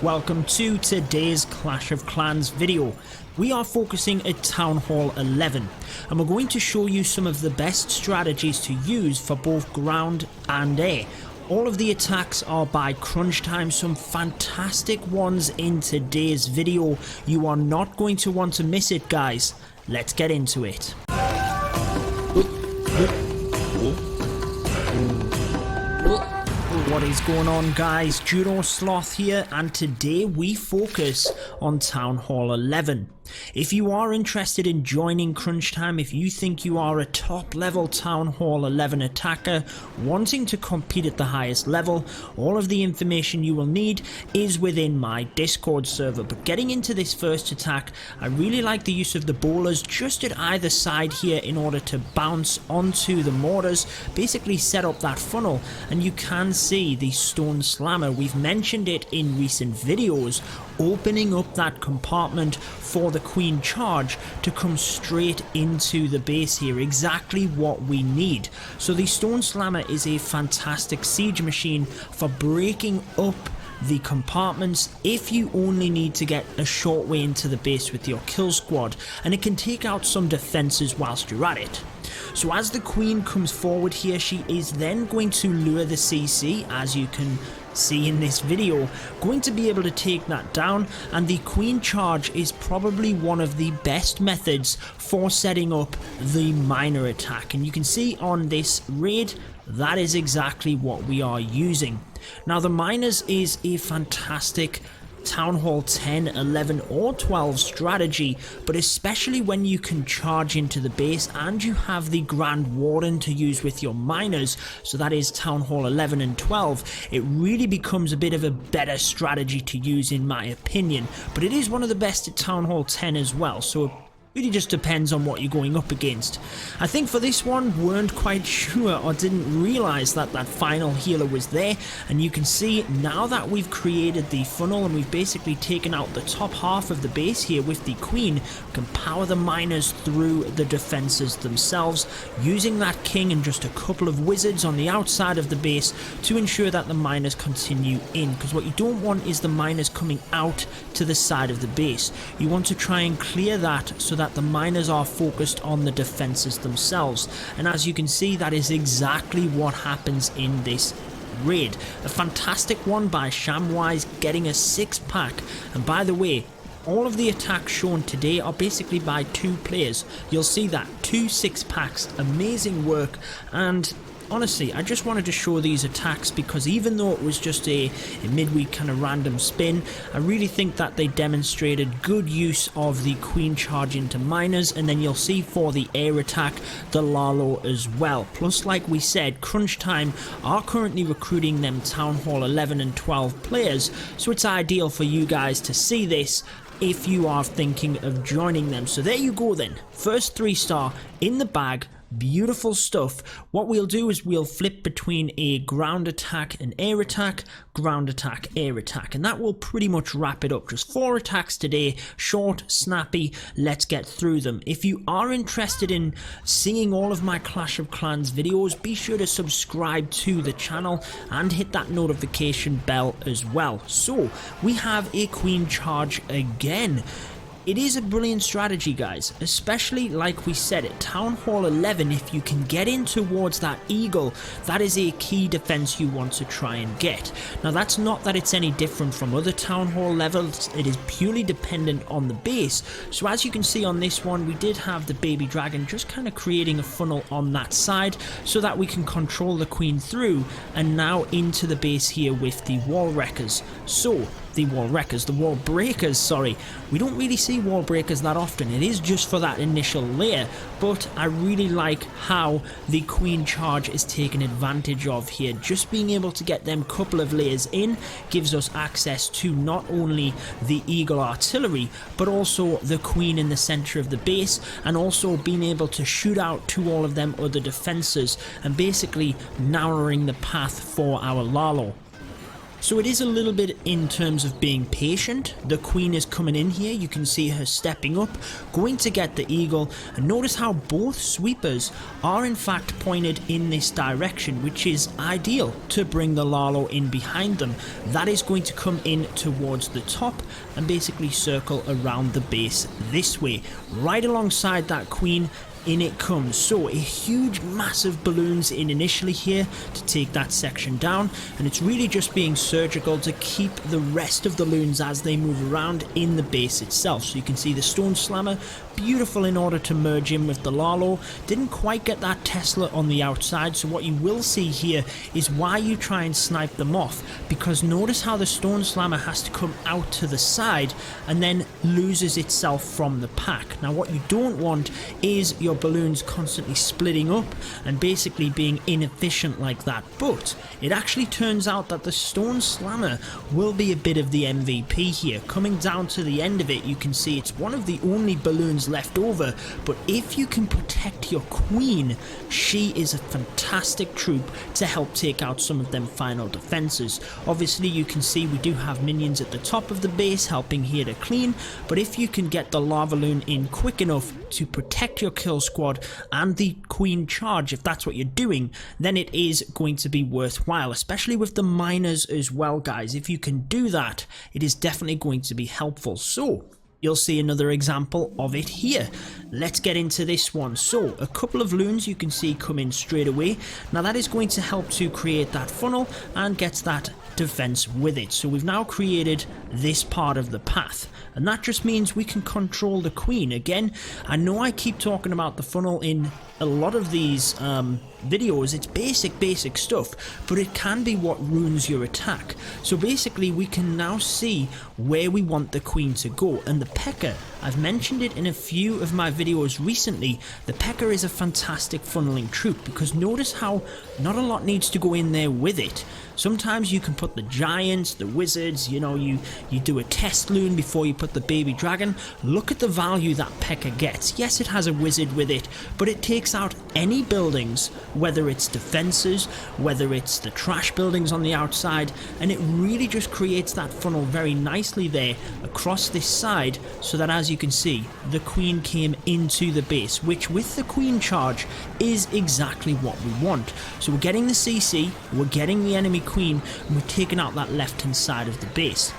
Welcome to today's Clash of Clans video. We are focusing at Town Hall 11 and we're going to show you some of the best strategies to use for both ground and air. All of the attacks are by crunch time, some fantastic ones in today's video. You are not going to want to miss it, guys. Let's get into it. What is going on, guys? Judo Sloth here, and today we focus on Town Hall 11. If you are interested in joining Crunch Time, if you think you are a top level Town Hall 11 attacker wanting to compete at the highest level, all of the information you will need is within my Discord server. But getting into this first attack, I really like the use of the bowlers just at either side here in order to bounce onto the mortars, basically set up that funnel, and you can see the stone slammer. We've mentioned it in recent videos, opening up that compartment for the queen charge to come straight into the base here. Exactly what we need. So the stone slammer is a fantastic siege machine for breaking up the compartments if you only need to get a short way into the base with your kill squad, and it can take out some defenses whilst you're at it. So as the queen comes forward here, she is then going to lure the CC, as you can see in this video, going to be able to take that down, and the queen charge is probably one of the best methods for setting up the miner attack, and you can see on this raid that is exactly what we are using. Now the miners is a fantastic Town Hall 10, 11 or 12 strategy, but especially when you can charge into the base and you have the Grand Warden to use with your miners, so that is Town Hall 11 and 12, it really becomes a bit of a better strategy to use in my opinion. But it is one of the best at Town Hall 10 as well, so it really just depends on what you're going up against. I think for this one, weren't quite sure or didn't realise that that final healer was there, and you can see now that we've created the funnel and we've basically taken out the top half of the base here with the queen, we can power the miners through the defences themselves, using that king and just a couple of wizards on the outside of the base to ensure that the miners continue in, because what you don't want is the miners coming out to the side of the base. You want to try and clear that so that the miners are focused on the defenses themselves, and as you can see, that is exactly what happens in this raid. A fantastic one by Shamwise, getting a 6-pack, and by the way, all of the attacks shown today are basically by 2 players. You'll see that 2 6-packs, amazing work. And honestly, I just wanted to show these attacks because even though it was just a midweek kind of random spin, I really think that they demonstrated good use of the queen charge into miners, and then you'll see for the air attack, the LavaLoon as well. Plus, like we said, Crunch Time are currently recruiting them Town Hall 11 and 12 players, so it's ideal for you guys to see this if you are thinking of joining them. So there you go then, first 3-star in the bag. Beautiful stuff. What we'll do is we'll flip between a ground attack and air attack, ground attack, air attack, and that will pretty much wrap it up. Just 4 attacks today, short, snappy, let's get through them. If you are interested in seeing all of my Clash of Clans videos, be sure to subscribe to the channel and hit that notification bell as well. So we have a queen charge again. It is a brilliant strategy, guys, especially like we said at Town Hall 11. If you can get in towards that eagle, that is a key defense you want to try and get. Now that's not that it's any different from other Town Hall levels, it is purely dependent on the base. So as you can see on this one, we did have the baby dragon just kind of creating a funnel on that side so that we can control the queen through and now into the base here with the wall wreckers. So the wall breakers, sorry. We don't really see wall breakers that often. It is just for that initial layer, but I really like how the queen charge is taken advantage of here. Just being able to get them couple of layers in gives us access to not only the eagle artillery, but also the queen in the center of the base, and also being able to shoot out to all of them other defenses and basically narrowing the path for our LavaLoon. So it is a little bit in terms of being patient. The queen is coming in here, you can see her stepping up, going to get the eagle, and notice how both sweepers are in fact pointed in this direction, which is ideal to bring the Lalo in behind them. That is going to come in towards the top and basically circle around the base this way, right alongside that queen. In it comes. So a huge massive balloons in initially here to take that section down, and it's really just being surgical to keep the rest of the loons as they move around in the base itself. So you can see the stone slammer, beautiful in order to merge in with the Lalo. Didn't quite get that Tesla on the outside, so what you will see here is why you try and snipe them off, because notice how the stone slammer has to come out to the side and then loses itself from the pack. Now what you don't want is your balloons constantly splitting up and basically being inefficient like that, but it actually turns out that the stone slammer will be a bit of the MVP here. Coming down to the end of it, you can see it's one of the only balloons left over, but if you can protect your queen, she is a fantastic troop to help take out some of them final defenses. Obviously you can see we do have minions at the top of the base helping here to clean, but if you can get the LavaLoon in quick enough to protect your kill squad and the queen charge, if that's what you're doing, then it is going to be worthwhile, especially with the miners as well, guys. If you can do that, it is definitely going to be helpful. So you'll see another example of it here. Let's get into this one. So a couple of loons you can see come in straight away. Now that is going to help to create that funnel and gets that defense with it. So we've now created this part of the path, and that just means we can control the queen. Again, I know I keep talking about the funnel in a lot of these videos. It's basic stuff, but it can be what ruins your attack. So basically we can now see where we want the queen to go, and the P.E.K.K.A, I've mentioned it in a few of my videos recently, the P.E.K.K.A is a fantastic funneling troop, because notice how not a lot needs to go in there with it. Sometimes you can put the giants, the wizards, you know, you do a test loon before you put the baby dragon. Look at the value that P.E.K.K.A gets. Yes, it has a wizard with it, but it takes out any buildings, whether it's defenses, whether it's the trash buildings on the outside, and it really just creates that funnel very nicely there across this side, so that as you can see, the queen came into the base, which with the queen charge is exactly what we want. So we're getting the CC, we're getting the enemy queen, and we're taking out that left hand side of the base.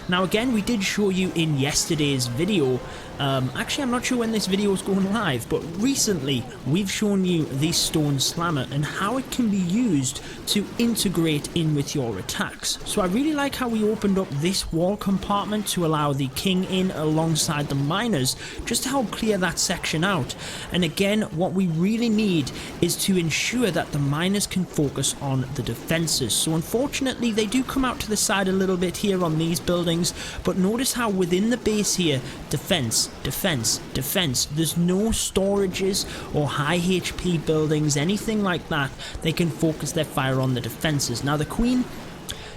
Now again, we did show you in yesterday's video, actually I'm not sure when this video is going live, but recently we've shown you the stone slammer and how it can be used to integrate in with your attacks. So I really like how we opened up this wall compartment to allow the king in alongside the miners, just to help clear that section out. And again, what we really need is to ensure that the miners can focus on the defenses. So unfortunately they do come out to the side a little bit here on these buildings, but notice how within the base here, defense, there's no storages or high HP buildings, anything like that. They can focus their fire on the defenses. Now the queen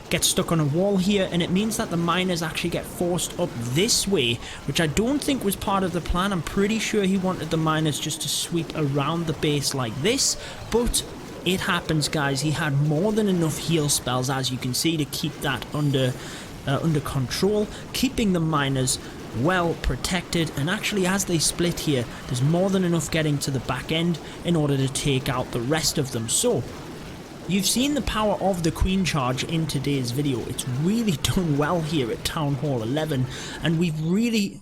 gets stuck on a wall here, and it means that the miners actually get forced up this way, which I don't think was part of the plan. I'm pretty sure he wanted the miners just to sweep around the base like this, but it happens, guys. He had more than enough heal spells, as you can see, to keep that under control, keeping the miners well protected. And actually, as they split here, there's more than enough getting to the back end in order to take out the rest of them. So you've seen the power of the queen charge in today's video. It's really done well here at Town Hall 11, and we've really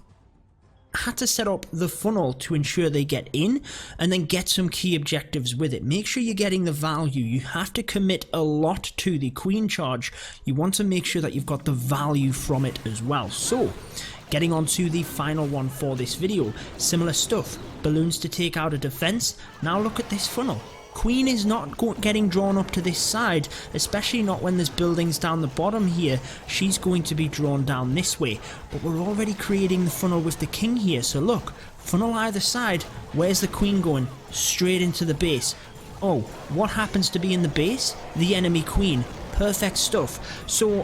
had to set up the funnel to ensure they get in and then get some key objectives with it. Make sure you're getting the value. You have to commit a lot to the queen charge. You want to make sure that you've got the value from it as well. So getting on to the final one for this video, similar stuff, balloons to take out a defense. Now look at this funnel. Queen is not getting drawn up to this side, especially not when there's buildings down the bottom here. She's going to be drawn down this way, but we're already creating the funnel with the king here. So look, funnel either side. Where's the queen going? Straight into the base. Oh, what happens to be in the base? The enemy queen. Perfect stuff. So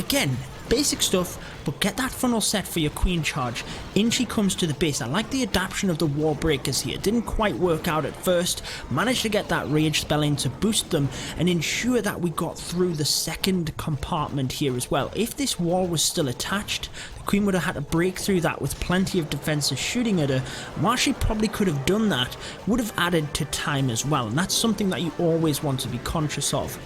again, basic stuff, but get that funnel set for your queen charge. In she comes to the base. I like the adaptation of the wall breakers here. Didn't quite work out at first. Managed to get that rage spell in to boost them and ensure that we got through the second compartment here as well. If this wall was still attached, the queen would have had to break through that with plenty of defenses shooting at her. And while she probably could have done that, would have added to time as well, and that's something that you always want to be conscious of.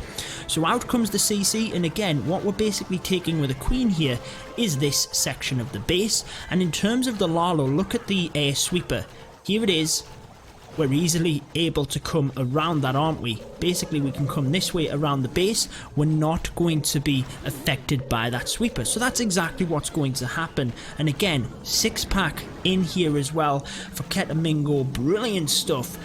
So out comes the CC, and again, what we're basically taking with a queen here is this section of the base. And in terms of the LavaLoon, look at the air sweeper. Here it is. We're easily able to come around that, aren't we? Basically, we can come this way around the base. We're not going to be affected by that sweeper. So that's exactly what's going to happen. And again, 6-pack in here as well for Ketamingo. Brilliant stuff.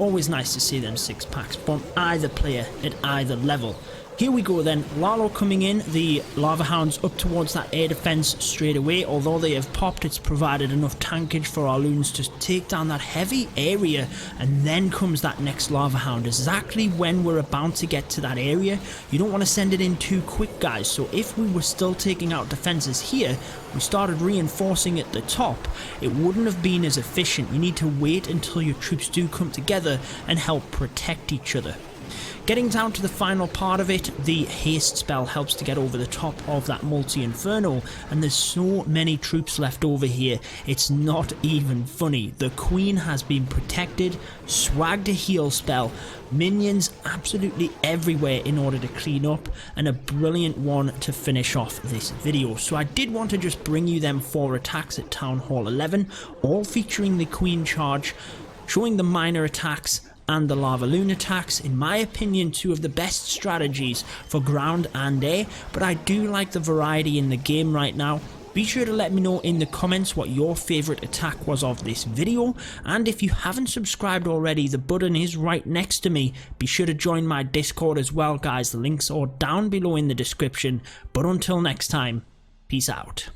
Always nice to see them 6-packs from either player at either level. Here we go then, LavaLoon coming in, the Lava Hounds up towards that air defense straight away. Although they have popped, it's provided enough tankage for our loons to take down that heavy area, and then comes that next Lava Hound. Exactly when we're about to get to that area, you don't want to send it in too quick, guys. So if we were still taking out defenses here, we started reinforcing at the top, it wouldn't have been as efficient. You need to wait until your troops do come together and help protect each other. Getting down to the final part of it, the haste spell helps to get over the top of that multi-inferno, and there's so many troops left over here, it's not even funny. The queen has been protected, swagged a heal spell, minions absolutely everywhere in order to clean up, and a brilliant one to finish off this video. So I did want to just bring you them 4 attacks at Town Hall 11, all featuring the queen charge, showing the minor attacks and the LavaLoon attacks. In my opinion, 2 of the best strategies for ground and air, but I do like the variety in the game right now. Be sure to let me know in the comments what your favourite attack was of this video, and if you haven't subscribed already, the button is right next to me. Be sure to join my Discord as well, guys. The links are down below in the description, but until next time, peace out.